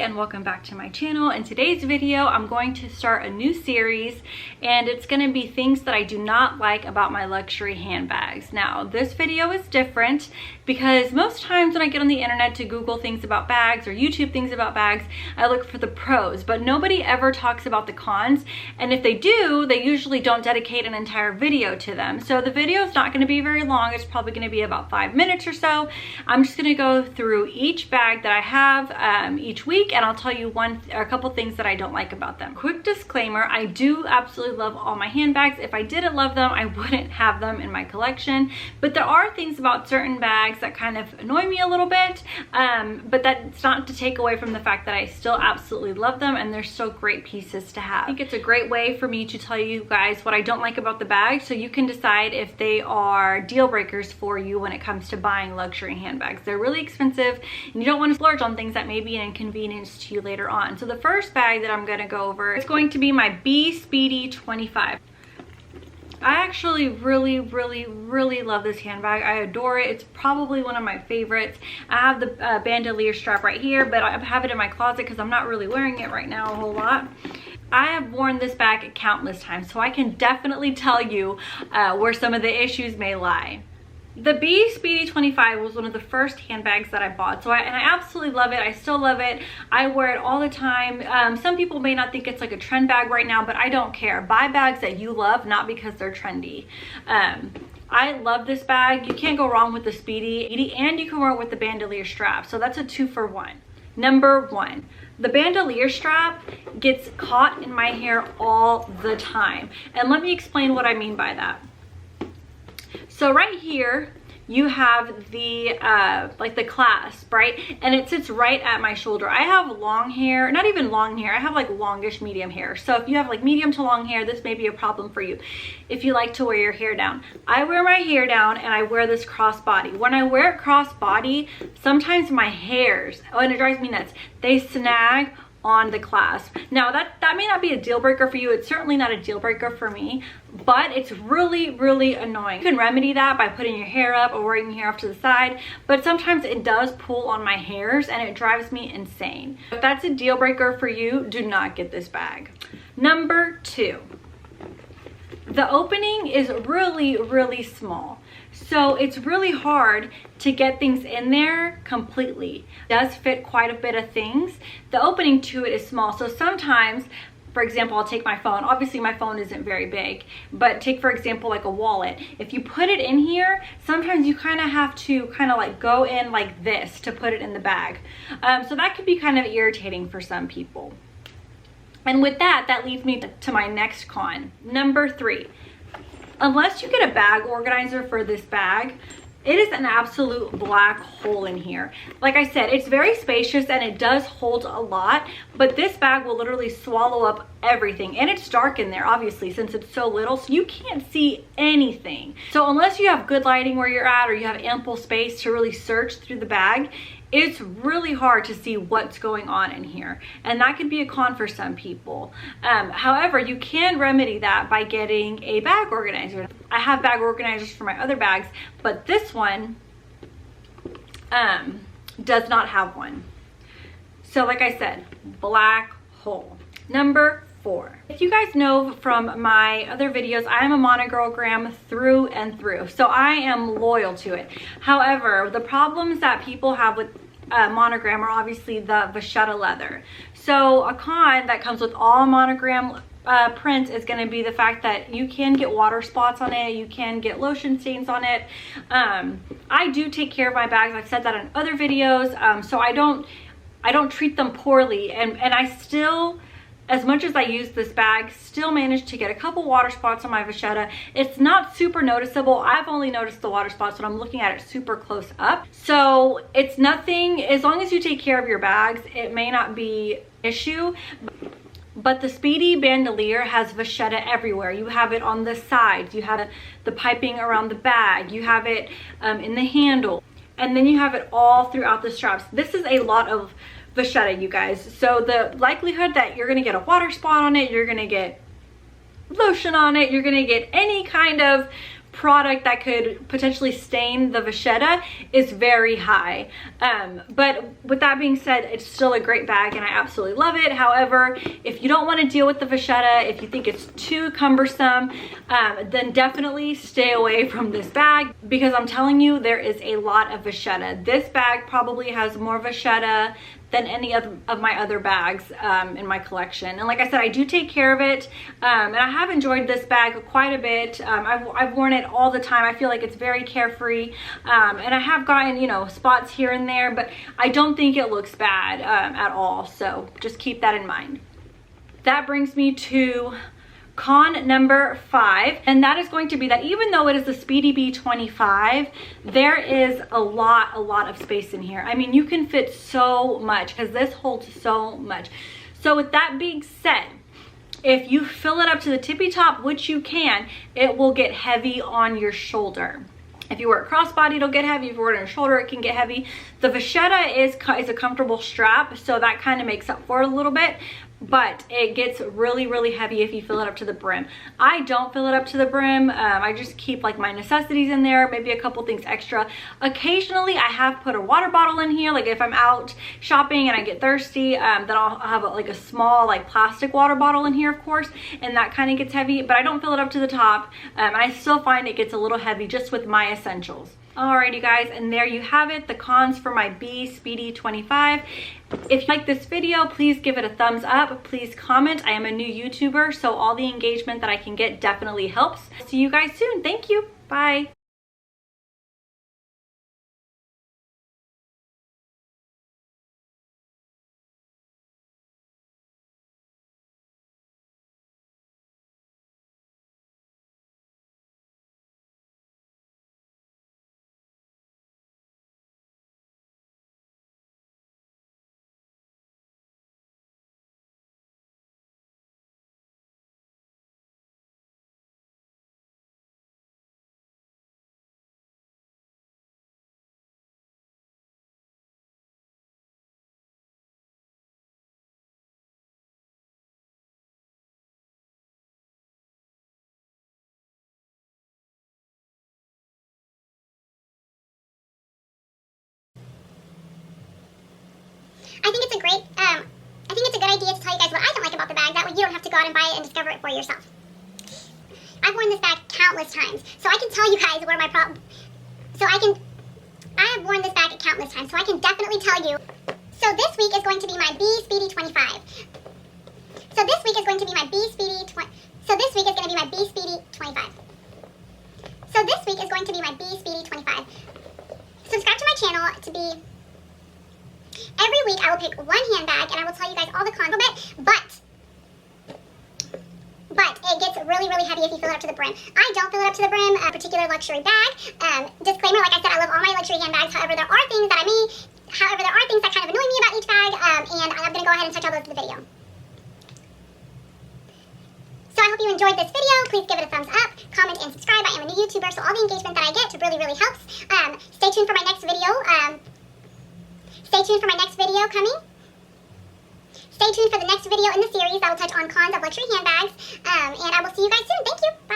and welcome back to my channel. In today's video, I'm going to start a new series and it's going to be things that I do not like about my luxury handbags. Now, this video is different because most times when I get on the internet to Google things about bags or YouTube things about bags, I look for the pros, but nobody ever talks about the cons. And if they do, they usually don't dedicate an entire video to them. So the video is not going to be very long. It's probably going to be about 5 minutes or so. I'm just going to go through each bag that I have each week, and I'll tell you a couple things that I don't like about them. Quick disclaimer, I do absolutely love all my handbags. If I didn't love them, I wouldn't have them in my collection, but there are things about certain bags that kind of annoy me a little bit, but that's not to take away from the fact that I still absolutely love them and they're still great pieces to have. I think it's a great way for me to tell you guys what I don't like about the bag, so you can decide if they are deal breakers for you when it comes to buying luxury handbags. They're really expensive and you don't want to splurge on things that may be an inconvenience to you later on. So the first bag that I'm going to go over is going to be my B25. I actually really love this handbag. I adore it. It's probably one of my favorites. I have the bandouliere strap right here, but I have it in my closet because I'm not really wearing it right now a whole lot. I have worn this bag countless times, so I can definitely tell you where some of the issues may lie. The B25 was one of the first handbags that I bought, and I absolutely love it. I still love it. I wear it all the time. Some people may not think it's like a trend bag right now, but I don't care. Buy bags that you love, not because they're trendy. I love this bag. You can't go wrong with the Speedy, and you can wear it with the bandouliere strap, so that's a 2-for-1. Number 1, the bandouliere strap gets caught in my hair all the time, and let me explain what I mean by that. So right here you have the like the clasp, right, and it sits right at my shoulder. I have long hair, not even long hair, I have like longish medium hair. So if you have like medium to long hair, this may be a problem for you if you like to wear your hair down. I wear my hair down and I wear this crossbody. When I wear it crossbody, sometimes my hairs, and it drives me nuts, they snag on the clasp. Now that may not be a deal breaker for you. It's certainly not a deal breaker for me, but it's really annoying. You can remedy that by putting your hair up or wearing your hair off to the side, but sometimes it does pull on my hairs and it drives me insane. If that's a deal breaker for you, do not get this bag. Number 2, the opening is really small. So it's really hard to get things in there completely. It does fit quite a bit of things. The opening to it is small. So sometimes, for example, I'll take my phone. Obviously my phone isn't very big, but take for example like a wallet. If you put it in here, sometimes you kind of have to like go in like this to put it in the bag. So that could be kind of irritating for some people. And with that leads me to my next con. Number 3. Unless you get a bag organizer for this bag, it is an absolute black hole in here. Like I said, it's very spacious and it does hold a lot, but this bag will literally swallow up everything. And it's dark in there, obviously, since it's so little, so you can't see anything. So unless you have good lighting where you're at or you have ample space to really search through the bag, it's really hard to see what's going on in here, and that can be a con for some people. However, you can remedy that by getting a bag organizer. I have bag organizers for my other bags, but this one does not have one. So like I said, black hole. Number 4. If you guys know from my other videos, I am a monogram through and through, so I am loyal to it. However, the problems that people have with monogram are obviously the vachetta leather. So a con that comes with all monogram prints is going to be the fact that you can get water spots on it, you can get lotion stains on it. I do take care of my bags. I've said that in other videos, so I don't treat them poorly, and I still, as much as I use this bag, still managed to get a couple water spots on my vachetta. It's not super noticeable. I've only noticed the water spots when I'm looking at it super close up. So it's nothing, as long as you take care of your bags, it may not be an issue. But the Speedy bandouliere has vachetta everywhere. You have it on the sides, you have the piping around the bag, you have it in the handle, and then you have it all throughout the straps. This is a lot of vachetta, you guys. So the likelihood that you're gonna get a water spot on it, you're gonna get lotion on it, you're gonna get any kind of product that could potentially stain the vachetta is very high. But with that being said, it's still a great bag and I absolutely love it. However, if you don't want to deal with the vachetta, if you think it's too cumbersome, then definitely stay away from this bag, because I'm telling you, there is a lot of vachetta. This bag probably has more vachetta than any of my other bags in my collection. And like I said, I do take care of it, and I have enjoyed this bag quite a bit. I've worn it all the time. I feel like it's very carefree, and I have gotten, you know, spots here and there, but I don't think it looks bad at all. So just keep that in mind. That brings me to con number 5, and that is going to be that even though it is the Speedy B25, there is a lot of space in here. I mean, you can fit so much because this holds so much. So with that being said, if you fill it up to the tippy top, which you can, it will get heavy on your shoulder. If you wear a crossbody, it'll get heavy. If you wear it on your shoulder, it can get heavy. The vachetta is a comfortable strap, so that kind of makes up for it a little bit, but it gets really heavy if you fill it up to the brim. I don't fill it up to the brim. I just keep like my necessities in there, maybe a couple things extra. Occasionally I have put a water bottle in here, like if I'm out shopping and I get thirsty, then I'll have like a small like plastic water bottle in here, of course, and that kind of gets heavy, but I don't fill it up to the top. And I still find it gets a little heavy just with my essentials. Alrighty guys, and there you have it, the cons for my B Speedy 25. If you like this video, please give it a thumbs up. Please comment. I am a new YouTuber, so all the engagement that I can get definitely helps. See you guys soon. Thank you. Bye. I think it's a good idea to tell you guys what I don't like about the bag. That way you don't have to go out and buy it and discover it for yourself. I've worn this bag countless times, so I can tell you guys where my problem. I have worn this bag countless times, so I can definitely tell you. So this week is going to be my B Speedy 25. So this week is going to be my B Speedy 25. So this week is going to be my B Speedy 25. Subscribe to my channel to be. Every week I will pick one handbag and I will tell you guys all the cons of it, but it gets really heavy if you fill it up to the brim. I don't fill it up to the brim, a particular luxury bag. Disclaimer, like I said, I love all my luxury handbags. However, there are things that kind of annoy me about each bag, and I'm going to go ahead and touch all those in the video. So I hope you enjoyed this video. Please give it a thumbs up, comment, and subscribe. I am a new YouTuber, so all the engagement that I get really helps. Stay tuned for my next video. Coming. Stay tuned for the next video in the series that will touch on cons of luxury handbags. And I will see you guys soon. Thank you. Bye.